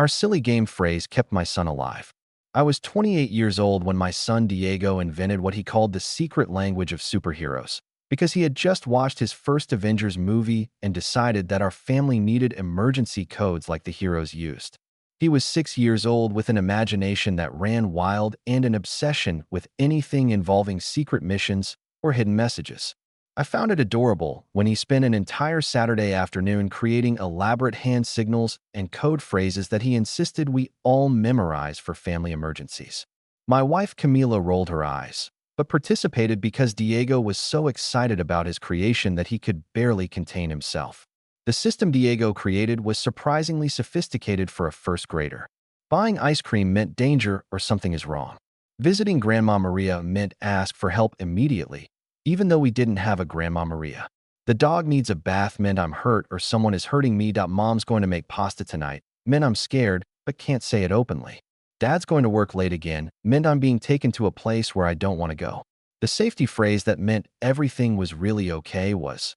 Our silly game phrase kept my son alive. I was 28 years old when my son Diego invented what he called the secret language of superheroes, because he had just watched his first Avengers movie and decided that our family needed emergency codes like the heroes used. He was 6 years old with an imagination that ran wild and an obsession with anything involving secret missions or hidden messages. I found it adorable when he spent an entire Saturday afternoon creating elaborate hand signals and code phrases that he insisted we all memorize for family emergencies. My wife Camila rolled her eyes, but participated because Diego was so excited about his creation that he could barely contain himself. The system Diego created was surprisingly sophisticated for a first grader. Buying ice cream meant danger or something is wrong. Visiting Grandma Maria meant ask for help immediately, even though we didn't have a Grandma Maria. The dog needs a bath meant I'm hurt or someone is hurting me. Mom's going to make pasta tonight meant I'm scared but can't say it openly. Dad's going to work late again meant I'm being taken to a place where I don't want to go. The safety phrase that meant everything was really okay was,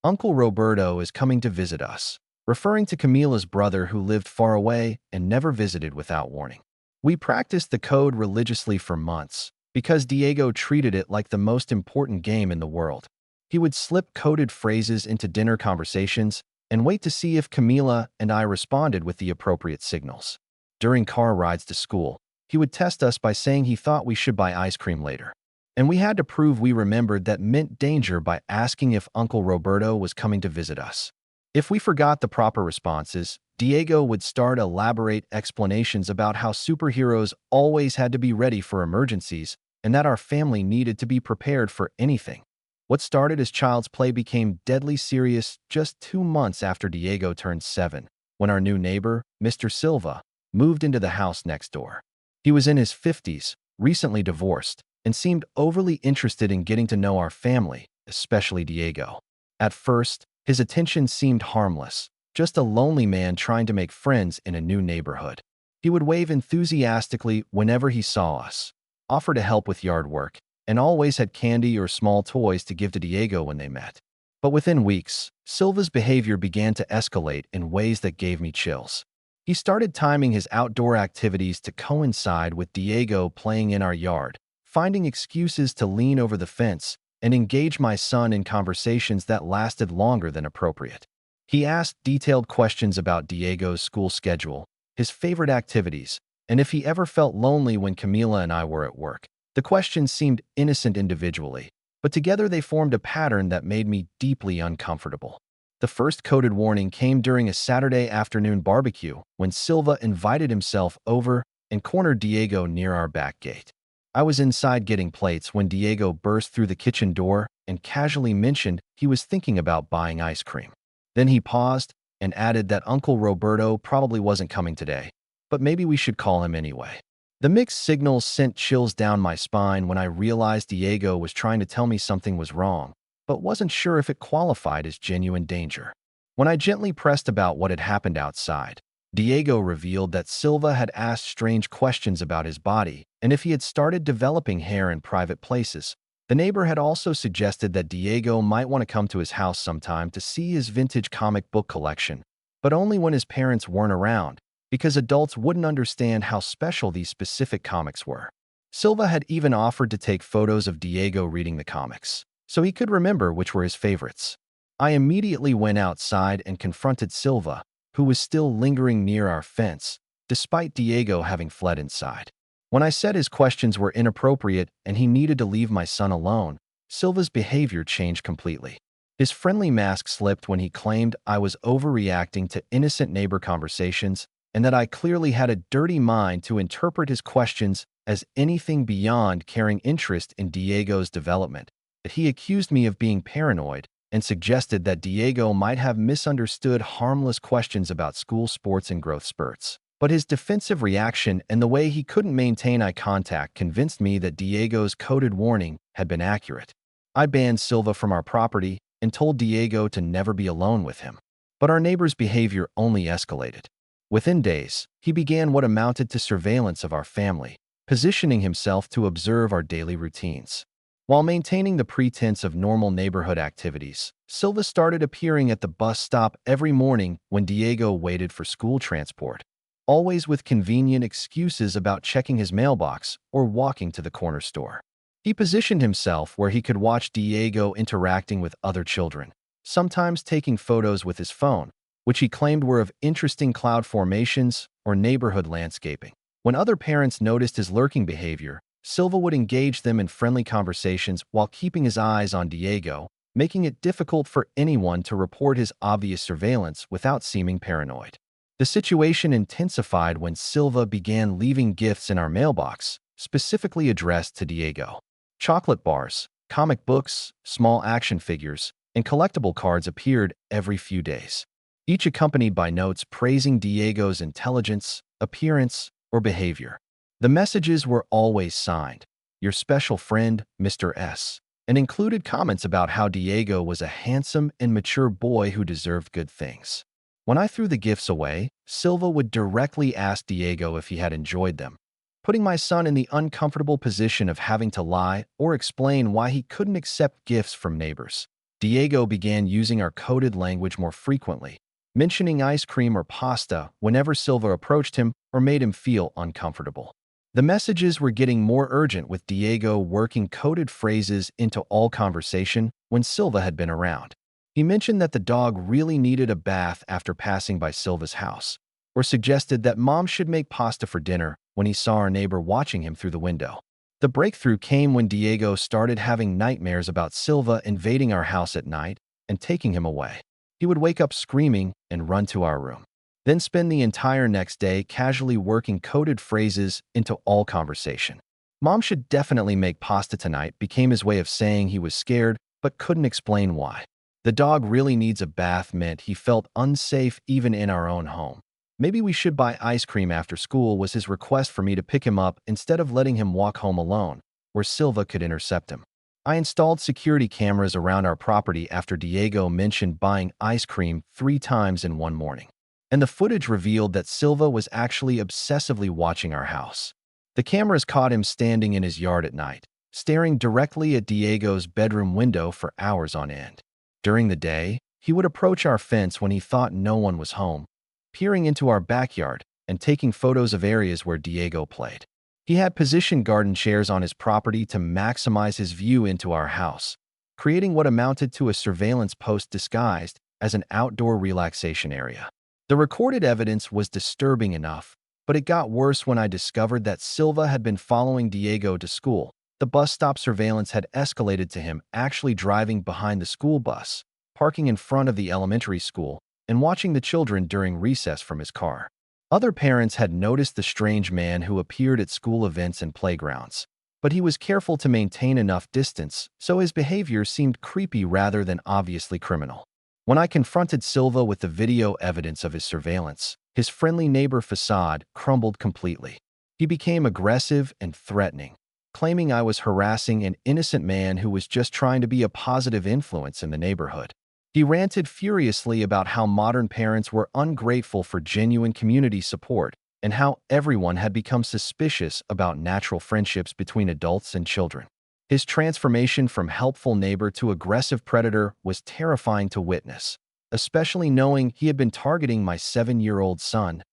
Uncle Roberto is coming to visit us, referring to Camila's brother who lived far away and never visited without warning. We practiced the code religiously for months, because Diego treated it like the most important game in the world. He would slip coded phrases into dinner conversations and wait to see if Camila and I responded with the appropriate signals. During car rides to school, he would test us by saying he thought we should buy ice cream later. And we had to prove we remembered that meant danger by asking if Uncle Roberto was coming to visit us. If we forgot the proper responses, Diego would start elaborate explanations about how superheroes always had to be ready for emergencies and that our family needed to be prepared for anything. What started as child's play became deadly serious just 2 months after Diego turned 7, when our new neighbor, Mr. Silva, moved into the house next door. He was in his 50s, recently divorced, and seemed overly interested in getting to know our family, especially Diego. At first, his attention seemed harmless, just a lonely man trying to make friends in a new neighborhood. He would wave enthusiastically whenever he saw us, offer to help with yard work, and always had candy or small toys to give to Diego when they met. But within weeks, Silva's behavior began to escalate in ways that gave me chills. He started timing his outdoor activities to coincide with Diego playing in our yard, finding excuses to lean over the fence and engage my son in conversations that lasted longer than appropriate. He asked detailed questions about Diego's school schedule, his favorite activities, and if he ever felt lonely when Camila and I were at work. The questions seemed innocent individually, but together they formed a pattern that made me deeply uncomfortable. The first coded warning came during a Saturday afternoon barbecue when Silva invited himself over and cornered Diego near our back gate. I was inside getting plates when Diego burst through the kitchen door and casually mentioned he was thinking about buying ice cream. Then he paused and added that Uncle Roberto probably wasn't coming today, but maybe we should call him anyway. The mixed signals sent chills down my spine when I realized Diego was trying to tell me something was wrong, but wasn't sure if it qualified as genuine danger. When I gently pressed about what had happened outside, Diego revealed that Silva had asked strange questions about his body and if he had started developing hair in private places. The neighbor had also suggested that Diego might want to come to his house sometime to see his vintage comic book collection, but only when his parents weren't around, because adults wouldn't understand how special these specific comics were. Silva had even offered to take photos of Diego reading the comics, so he could remember which were his favorites. I immediately went outside and confronted Silva, who was still lingering near our fence, despite Diego having fled inside. When I said his questions were inappropriate and he needed to leave my son alone, Silva's behavior changed completely. His friendly mask slipped when he claimed I was overreacting to innocent neighbor conversations and that I clearly had a dirty mind to interpret his questions as anything beyond caring interest in Diego's development. That he accused me of being paranoid and suggested that Diego might have misunderstood harmless questions about school sports and growth spurts. But his defensive reaction and the way he couldn't maintain eye contact convinced me that Diego's coded warning had been accurate. I banned Silva from our property and told Diego to never be alone with him. But our neighbor's behavior only escalated. Within days, he began what amounted to surveillance of our family, positioning himself to observe our daily routines. While maintaining the pretense of normal neighborhood activities, Silva started appearing at the bus stop every morning when Diego waited for school transport. always with convenient excuses about checking his mailbox or walking to the corner store. He positioned himself where he could watch Diego interacting with other children, sometimes taking photos with his phone, which he claimed were of interesting cloud formations or neighborhood landscaping. When other parents noticed his lurking behavior, Silva would engage them in friendly conversations while keeping his eyes on Diego, making it difficult for anyone to report his obvious surveillance without seeming paranoid. The situation intensified when Silva began leaving gifts in our mailbox, specifically addressed to Diego. Chocolate bars, comic books, small action figures, and collectible cards appeared every few days, each accompanied by notes praising Diego's intelligence, appearance, or behavior. The messages were always signed, "Your special friend, Mr. S," and included comments about how Diego was a handsome and mature boy who deserved good things. When I threw the gifts away, Silva would directly ask Diego if he had enjoyed them, putting my son in the uncomfortable position of having to lie or explain why he couldn't accept gifts from neighbors. Diego began using our coded language more frequently, mentioning ice cream or pasta whenever Silva approached him or made him feel uncomfortable. The messages were getting more urgent, with Diego working coded phrases into all conversation when Silva had been around. He mentioned that the dog really needed a bath after passing by Silva's house, or suggested that mom should make pasta for dinner when he saw our neighbor watching him through the window. The breakthrough came when Diego started having nightmares about Silva invading our house at night and taking him away. He would wake up screaming and run to our room, then spend the entire next day casually working coded phrases into all conversation. "Mom should definitely make pasta tonight" became his way of saying he was scared but couldn't explain why. "The dog really needs a bath" meant he felt unsafe even in our own home. "Maybe we should buy ice cream after school" was his request for me to pick him up instead of letting him walk home alone, where Silva could intercept him. I installed security cameras around our property after Diego mentioned buying ice cream 3 times in one morning, and the footage revealed that Silva was actually obsessively watching our house. The cameras caught him standing in his yard at night, staring directly at Diego's bedroom window for hours on end. During the day, he would approach our fence when he thought no one was home, peering into our backyard and taking photos of areas where Diego played. He had positioned garden chairs on his property to maximize his view into our house, creating what amounted to a surveillance post disguised as an outdoor relaxation area. The recorded evidence was disturbing enough, but it got worse when I discovered that Silva had been following Diego to school. The bus stop surveillance had escalated to him actually driving behind the school bus, parking in front of the elementary school, and watching the children during recess from his car. Other parents had noticed the strange man who appeared at school events and playgrounds, but he was careful to maintain enough distance, so his behavior seemed creepy rather than obviously criminal. When I confronted Silva with the video evidence of his surveillance, his friendly neighbor facade crumbled completely. He became aggressive and threatening, claiming I was harassing an innocent man who was just trying to be a positive influence in the neighborhood. He ranted furiously about how modern parents were ungrateful for genuine community support and how everyone had become suspicious about natural friendships between adults and children. His transformation from helpful neighbor to aggressive predator was terrifying to witness, especially knowing he had been targeting my 7-year-old son.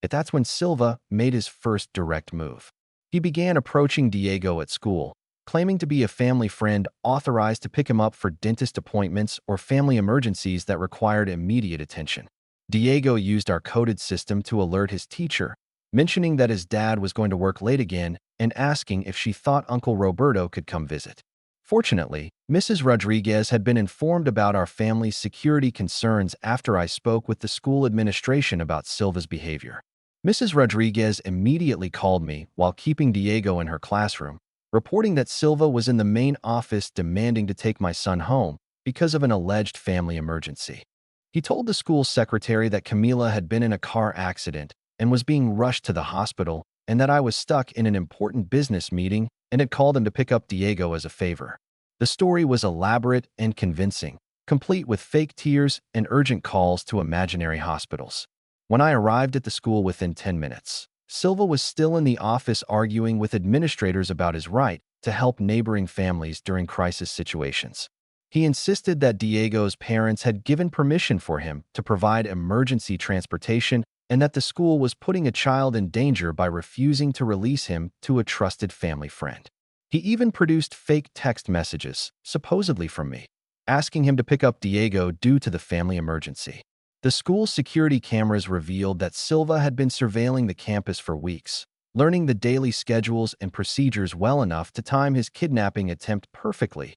But that's when Silva made his first direct move. He began approaching Diego at school, claiming to be a family friend authorized to pick him up for dentist appointments or family emergencies that required immediate attention. Diego used our coded system to alert his teacher, mentioning that his dad was going to work late again and asking if she thought Uncle Roberto could come visit. Fortunately, Mrs. Rodriguez had been informed about our family's security concerns after I spoke with the school administration about Silva's behavior. Mrs. Rodriguez immediately called me while keeping Diego in her classroom, reporting that Silva was in the main office demanding to take my son home because of an alleged family emergency. He told the school secretary that Camila had been in a car accident and was being rushed to the hospital, and that I was stuck in an important business meeting and had called him to pick up Diego as a favor. The story was elaborate and convincing, complete with fake tears and urgent calls to imaginary hospitals. When I arrived at the school within 10 minutes, Silva was still in the office arguing with administrators about his right to help neighboring families during crisis situations. He insisted that Diego's parents had given permission for him to provide emergency transportation and that the school was putting a child in danger by refusing to release him to a trusted family friend. He even produced fake text messages, supposedly from me, asking him to pick up Diego due to the family emergency. The school's security cameras revealed that Silva had been surveilling the campus for weeks, learning the daily schedules and procedures well enough to time his kidnapping attempt perfectly.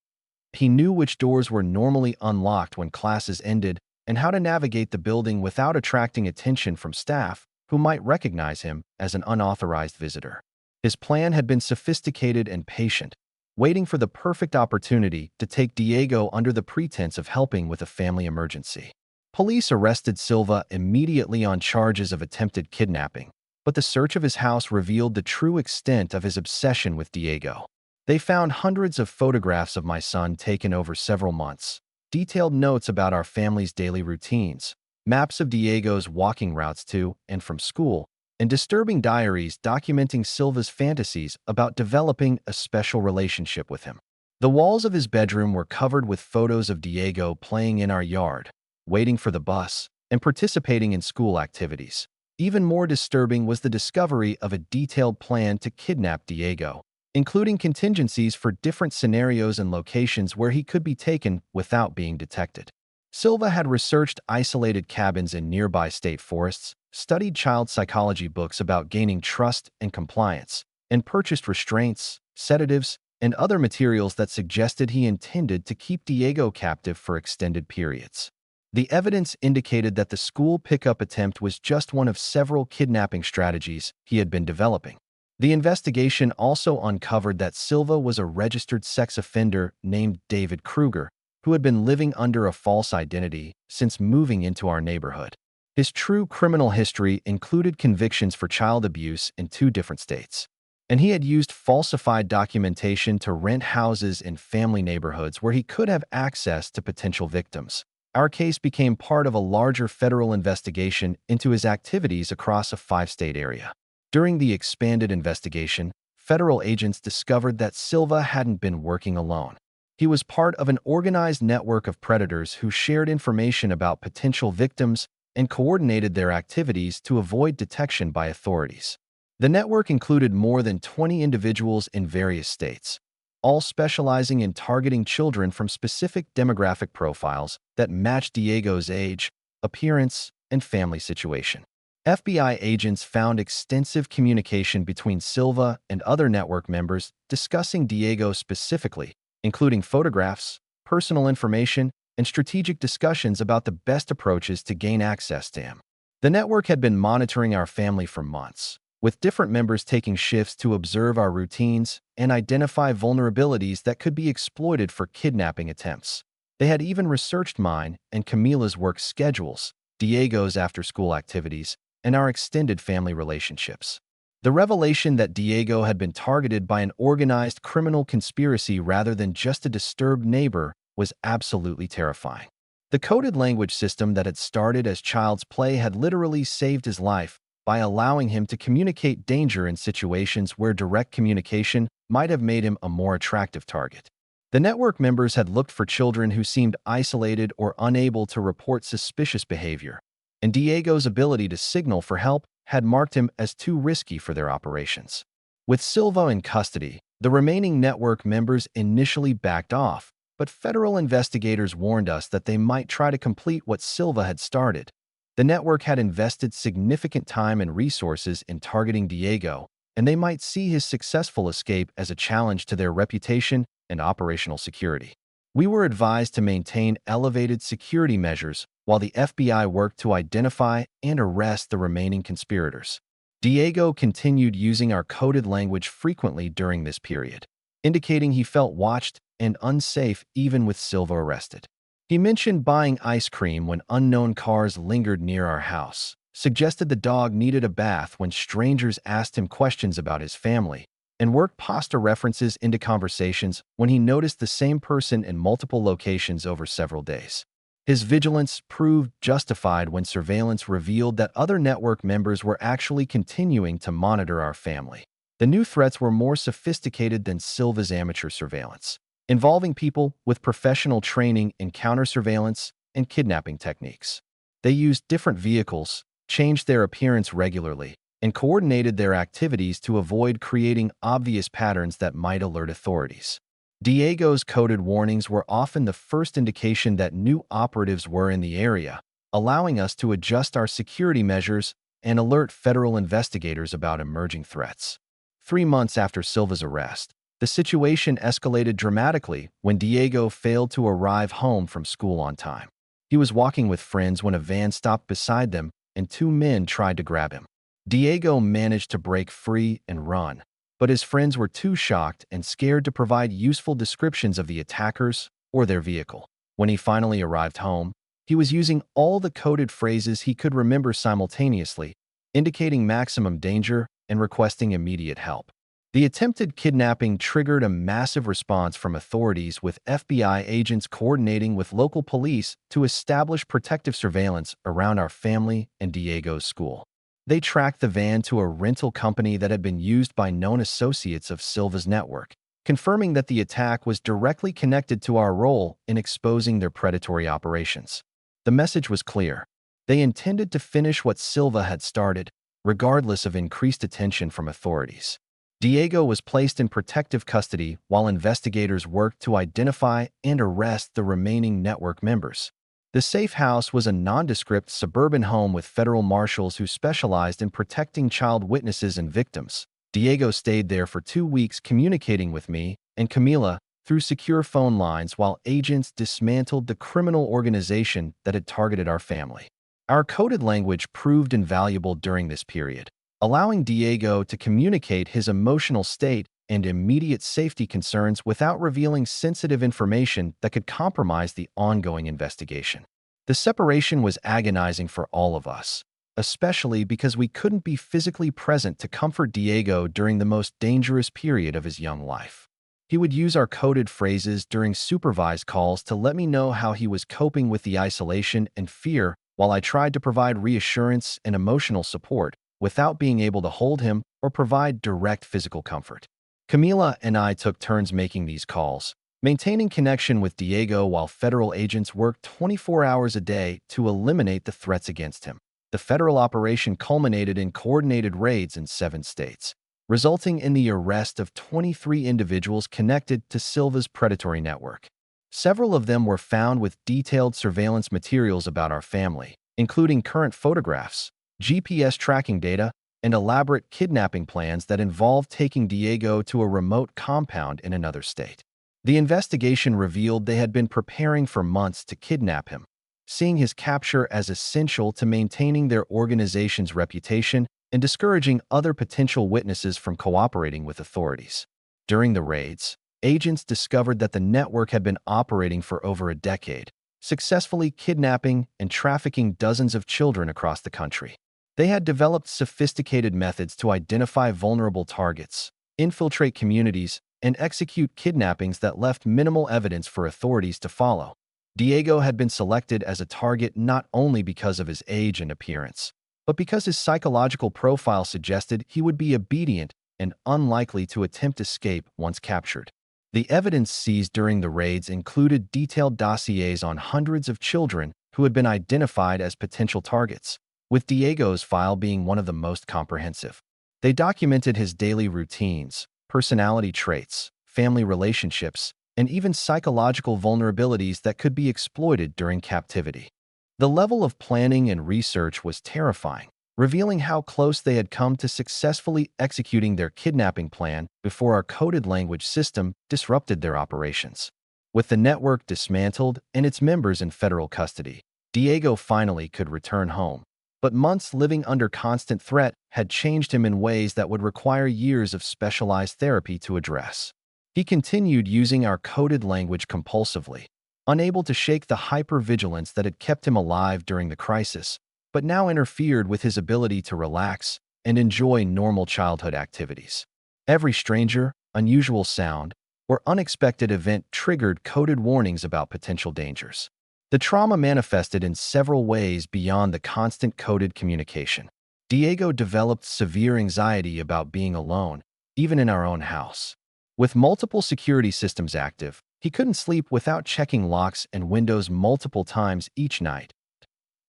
He knew which doors were normally unlocked when classes ended and how to navigate the building without attracting attention from staff who might recognize him as an unauthorized visitor. His plan had been sophisticated and patient, waiting for the perfect opportunity to take Diego under the pretense of helping with a family emergency. Police arrested Silva immediately on charges of attempted kidnapping, but the search of his house revealed the true extent of his obsession with Diego. They found hundreds of photographs of my son taken over several months, detailed notes about our family's daily routines, maps of Diego's walking routes to and from school, and disturbing diaries documenting Silva's fantasies about developing a special relationship with him. The walls of his bedroom were covered with photos of Diego playing in our yard, waiting for the bus, and participating in school activities. Even more disturbing was the discovery of a detailed plan to kidnap Diego, including contingencies for different scenarios and locations where he could be taken without being detected. Silva had researched isolated cabins in nearby state forests, studied child psychology books about gaining trust and compliance, and purchased restraints, sedatives, and other materials that suggested he intended to keep Diego captive for extended periods. The evidence indicated that the school pickup attempt was just one of several kidnapping strategies he had been developing. The investigation also uncovered that Silva was a registered sex offender named David Kruger, who had been living under a false identity since moving into our neighborhood. His true criminal history included convictions for child abuse in 2 different states, and he had used falsified documentation to rent houses in family neighborhoods where he could have access to potential victims. Our case became part of a larger federal investigation into his activities across a 5-state area. During the expanded investigation, federal agents discovered that Silva hadn't been working alone. He was part of an organized network of predators who shared information about potential victims and coordinated their activities to avoid detection by authorities. The network included more than 20 individuals in various states, all specializing in targeting children from specific demographic profiles that matched Diego's age, appearance, and family situation. FBI agents found extensive communication between Silva and other network members discussing Diego specifically, including photographs, personal information, and strategic discussions about the best approaches to gain access to him. The network had been monitoring our family for months, with different members taking shifts to observe our routines and identify vulnerabilities that could be exploited for kidnapping attempts. They had even researched mine and Camila's work schedules, Diego's after-school activities, and our extended family relationships. The revelation that Diego had been targeted by an organized criminal conspiracy rather than just a disturbed neighbor was absolutely terrifying. The coded language system that had started as child's play had literally saved his life by allowing him to communicate danger in situations where direct communication might have made him a more attractive target. The network members had looked for children who seemed isolated or unable to report suspicious behavior, and Diego's ability to signal for help had marked him as too risky for their operations. With Silva in custody, the remaining network members initially backed off, but federal investigators warned us that they might try to complete what Silva had started. The network had invested significant time and resources in targeting Diego, and they might see his successful escape as a challenge to their reputation and operational security. We were advised to maintain elevated security measures while the FBI worked to identify and arrest the remaining conspirators. Diego continued using our coded language frequently during this period, indicating he felt watched and unsafe even with Silva arrested. He mentioned buying ice cream when unknown cars lingered near our house, suggested the dog needed a bath when strangers asked him questions about his family, and worked pasta references into conversations when he noticed the same person in multiple locations over several days. His vigilance proved justified when surveillance revealed that other network members were actually continuing to monitor our family. The new threats were more sophisticated than Silva's amateur surveillance, involving people with professional training in counter-surveillance and kidnapping techniques. They used different vehicles, changed their appearance regularly, and coordinated their activities to avoid creating obvious patterns that might alert authorities. Diego's coded warnings were often the first indication that new operatives were in the area, allowing us to adjust our security measures and alert federal investigators about emerging threats. 3 months after Silva's arrest, the situation escalated dramatically when Diego failed to arrive home from school on time. He was walking with friends when a van stopped beside them and two men tried to grab him. Diego managed to break free and run, but his friends were too shocked and scared to provide useful descriptions of the attackers or their vehicle. When he finally arrived home, he was using all the coded phrases he could remember simultaneously, indicating maximum danger and requesting immediate help. The attempted kidnapping triggered a massive response from authorities, with FBI agents coordinating with local police to establish protective surveillance around our family and Diego's school. They tracked the van to a rental company that had been used by known associates of Silva's network, confirming that the attack was directly connected to our role in exposing their predatory operations. The message was clear. They intended to finish what Silva had started, regardless of increased attention from authorities. Diego was placed in protective custody while investigators worked to identify and arrest the remaining network members. The safe house was a nondescript suburban home with federal marshals who specialized in protecting child witnesses and victims. Diego stayed there for 2 weeks, communicating with me and Camila through secure phone lines while agents dismantled the criminal organization that had targeted our family. Our coded language proved invaluable during this period, allowing Diego to communicate his emotional state and immediate safety concerns without revealing sensitive information that could compromise the ongoing investigation. The separation was agonizing for all of us, especially because we couldn't be physically present to comfort Diego during the most dangerous period of his young life. He would use our coded phrases during supervised calls to let me know how he was coping with the isolation and fear, while I tried to provide reassurance and emotional support without being able to hold him or provide direct physical comfort. Camila and I took turns making these calls, maintaining connection with Diego while federal agents worked 24 hours a day to eliminate the threats against him. The federal operation culminated in coordinated raids in 7 states, resulting in the arrest of 23 individuals connected to Silva's predatory network. Several of them were found with detailed surveillance materials about our family, including current photographs, GPS tracking data, and elaborate kidnapping plans that involved taking Diego to a remote compound in another state. The investigation revealed they had been preparing for months to kidnap him, seeing his capture as essential to maintaining their organization's reputation and discouraging other potential witnesses from cooperating with authorities. During the raids, agents discovered that the network had been operating for over a decade, successfully kidnapping and trafficking dozens of children across the country. They had developed sophisticated methods to identify vulnerable targets, infiltrate communities, and execute kidnappings that left minimal evidence for authorities to follow. Diego had been selected as a target not only because of his age and appearance, but because his psychological profile suggested he would be obedient and unlikely to attempt escape once captured. The evidence seized during the raids included detailed dossiers on hundreds of children who had been identified as potential targets, with Diego's file being one of the most comprehensive. They documented his daily routines, personality traits, family relationships, and even psychological vulnerabilities that could be exploited during captivity. The level of planning and research was terrifying, revealing how close they had come to successfully executing their kidnapping plan before our coded language system disrupted their operations. With the network dismantled and its members in federal custody, Diego finally could return home. But months living under constant threat had changed him in ways that would require years of specialized therapy to address. He continued using our coded language compulsively, unable to shake the hypervigilance that had kept him alive during the crisis, but now interfered with his ability to relax and enjoy normal childhood activities. Every stranger, unusual sound, or unexpected event triggered coded warnings about potential dangers. The trauma manifested in several ways beyond the constant coded communication. Diego developed severe anxiety about being alone, even in our own house. With multiple security systems active, he couldn't sleep without checking locks and windows multiple times each night.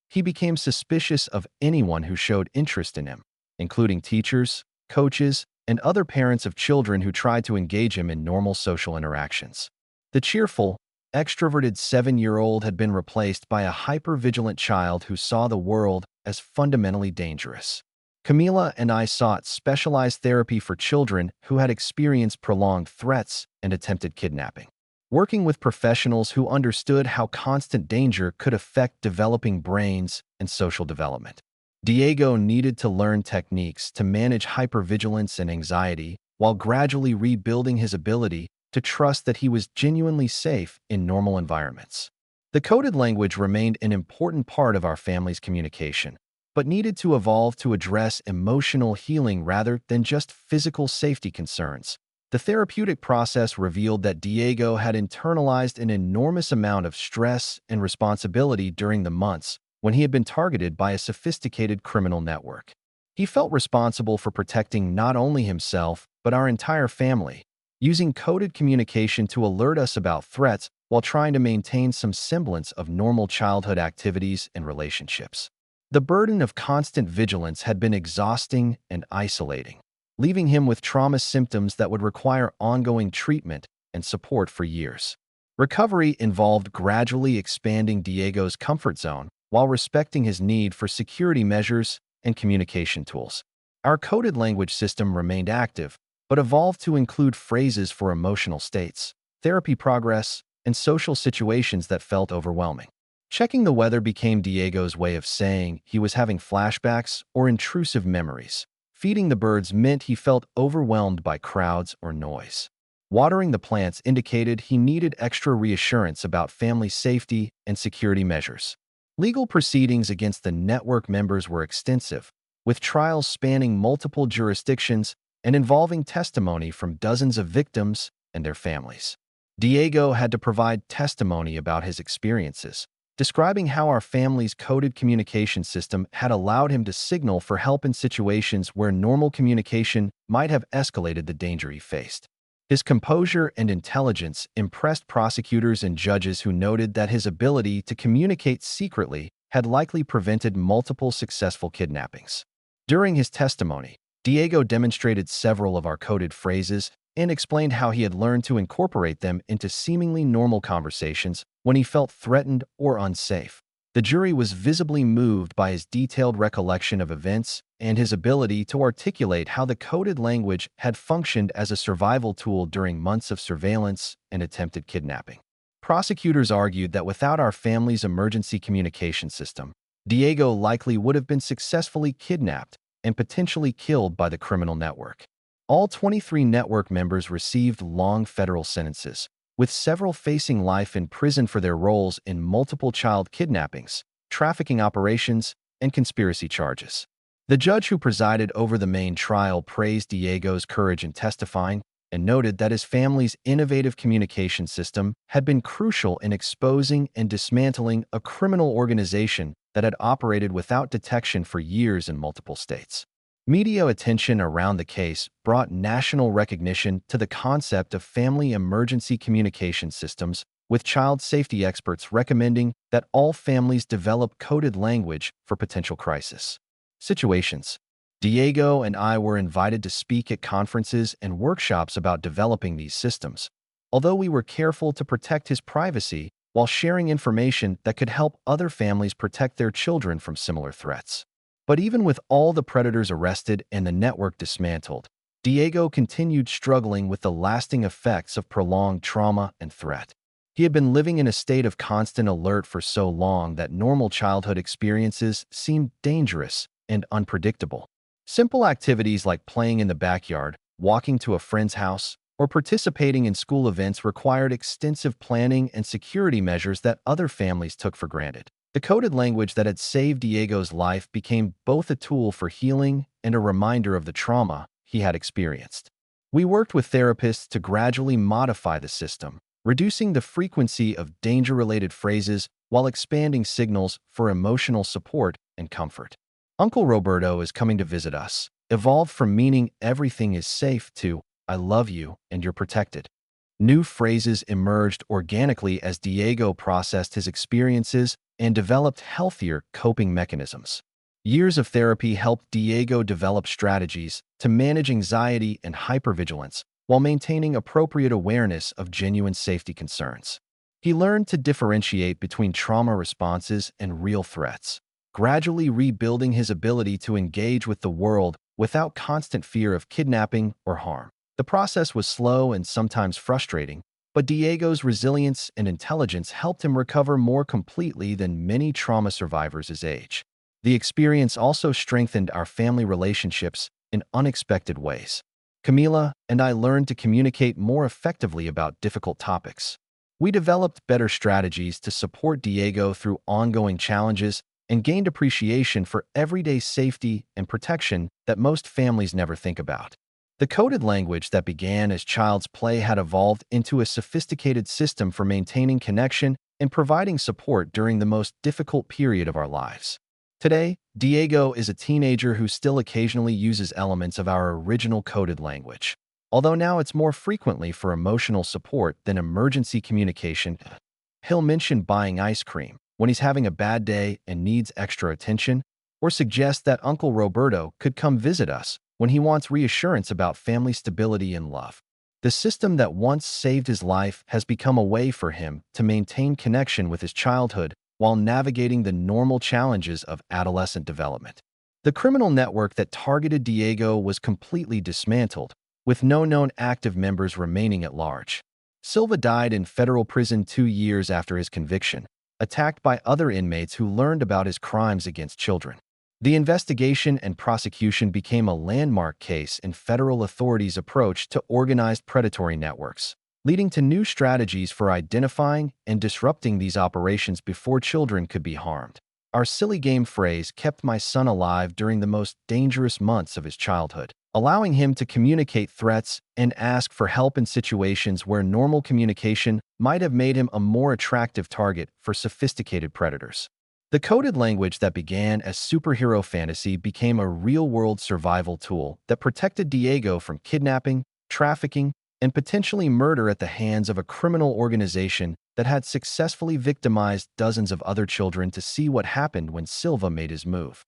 He became suspicious of anyone who showed interest in him, including teachers, coaches, and other parents of children who tried to engage him in normal social interactions. The cheerful, extroverted 7-year-old had been replaced by a hyper-vigilant child who saw the world as fundamentally dangerous. Camila and I sought specialized therapy for children who had experienced prolonged threats and attempted kidnapping, working with professionals who understood how constant danger could affect developing brains and social development. Diego needed to learn techniques to manage hypervigilance and anxiety while gradually rebuilding his ability to trust that he was genuinely safe in normal environments. The coded language remained an important part of our family's communication, but needed to evolve to address emotional healing rather than just physical safety concerns. The therapeutic process revealed that Diego had internalized an enormous amount of stress and responsibility during the months when he had been targeted by a sophisticated criminal network. He felt responsible for protecting not only himself, but our entire family, using coded communication to alert us about threats while trying to maintain some semblance of normal childhood activities and relationships. The burden of constant vigilance had been exhausting and isolating, leaving him with trauma symptoms that would require ongoing treatment and support for years. Recovery involved gradually expanding Diego's comfort zone while respecting his need for security measures and communication tools. Our coded language system remained active, but evolved to include phrases for emotional states, therapy progress, and social situations that felt overwhelming. Checking the weather became Diego's way of saying he was having flashbacks or intrusive memories. Feeding the birds meant he felt overwhelmed by crowds or noise. Watering the plants indicated he needed extra reassurance about family safety and security measures. Legal proceedings against the network members were extensive, with trials spanning multiple jurisdictions and involving testimony from dozens of victims and their families. Diego had to provide testimony about his experiences, describing how our family's coded communication system had allowed him to signal for help in situations where normal communication might have escalated the danger he faced. His composure and intelligence impressed prosecutors and judges who noted that his ability to communicate secretly had likely prevented multiple successful kidnappings. During his testimony, Diego demonstrated several of our coded phrases and explained how he had learned to incorporate them into seemingly normal conversations when he felt threatened or unsafe. The jury was visibly moved by his detailed recollection of events and his ability to articulate how the coded language had functioned as a survival tool during months of surveillance and attempted kidnapping. Prosecutors argued that without our family's emergency communication system, Diego likely would have been successfully kidnapped and potentially killed by the criminal network. All 23 network members received long federal sentences, with several facing life in prison for their roles in multiple child kidnappings, trafficking operations, and conspiracy charges. The judge who presided over the main trial praised Diego's courage in testifying and noted that his family's innovative communication system had been crucial in exposing and dismantling a criminal organization that had operated without detection for years in multiple states. Media attention around the case brought national recognition to the concept of family emergency communication systems, with child safety experts recommending that all families develop coded language for potential crisis situations. Diego and I were invited to speak at conferences and workshops about developing these systems, although we were careful to protect his privacy while sharing information that could help other families protect their children from similar threats. But even with all the predators arrested and the network dismantled, Diego continued struggling with the lasting effects of prolonged trauma and threat. He had been living in a state of constant alert for so long that normal childhood experiences seemed dangerous and unpredictable. Simple activities like playing in the backyard, walking to a friend's house, or participating in school events required extensive planning and security measures that other families took for granted. The coded language that had saved Diego's life became both a tool for healing and a reminder of the trauma he had experienced. We worked with therapists to gradually modify the system, reducing the frequency of danger-related phrases while expanding signals for emotional support and comfort. Uncle Roberto is coming to visit us, evolved from meaning everything is safe to I love you and you're protected. New phrases emerged organically as Diego processed his experiences and developed healthier coping mechanisms. Years of therapy helped Diego develop strategies to manage anxiety and hypervigilance while maintaining appropriate awareness of genuine safety concerns. He learned to differentiate between trauma responses and real threats, gradually rebuilding his ability to engage with the world without constant fear of kidnapping or harm. The process was slow and sometimes frustrating, but Diego's resilience and intelligence helped him recover more completely than many trauma survivors his age. The experience also strengthened our family relationships in unexpected ways. Camila and I learned to communicate more effectively about difficult topics. We developed better strategies to support Diego through ongoing challenges and gained appreciation for everyday safety and protection that most families never think about. The coded language that began as child's play had evolved into a sophisticated system for maintaining connection and providing support during the most difficult period of our lives. Today, Diego is a teenager who still occasionally uses elements of our original coded language. Although now it's more frequently for emotional support than emergency communication. He'll mention buying ice cream when he's having a bad day and needs extra attention, or suggest that Uncle Roberto could come visit us when he wants reassurance about family stability and love. The system that once saved his life has become a way for him to maintain connection with his childhood while navigating the normal challenges of adolescent development. The criminal network that targeted Diego was completely dismantled, with no known active members remaining at large. Silva died in federal prison 2 years after his conviction, attacked by other inmates who learned about his crimes against children. The investigation and prosecution became a landmark case in federal authorities' approach to organized predatory networks, leading to new strategies for identifying and disrupting these operations before children could be harmed. Our silly game phrase kept my son alive during the most dangerous months of his childhood, allowing him to communicate threats and ask for help in situations where normal communication might have made him a more attractive target for sophisticated predators. The coded language that began as superhero fantasy became a real-world survival tool that protected Diego from kidnapping, trafficking, and potentially murder at the hands of a criminal organization that had successfully victimized dozens of other children to see what happened when Silva made his move.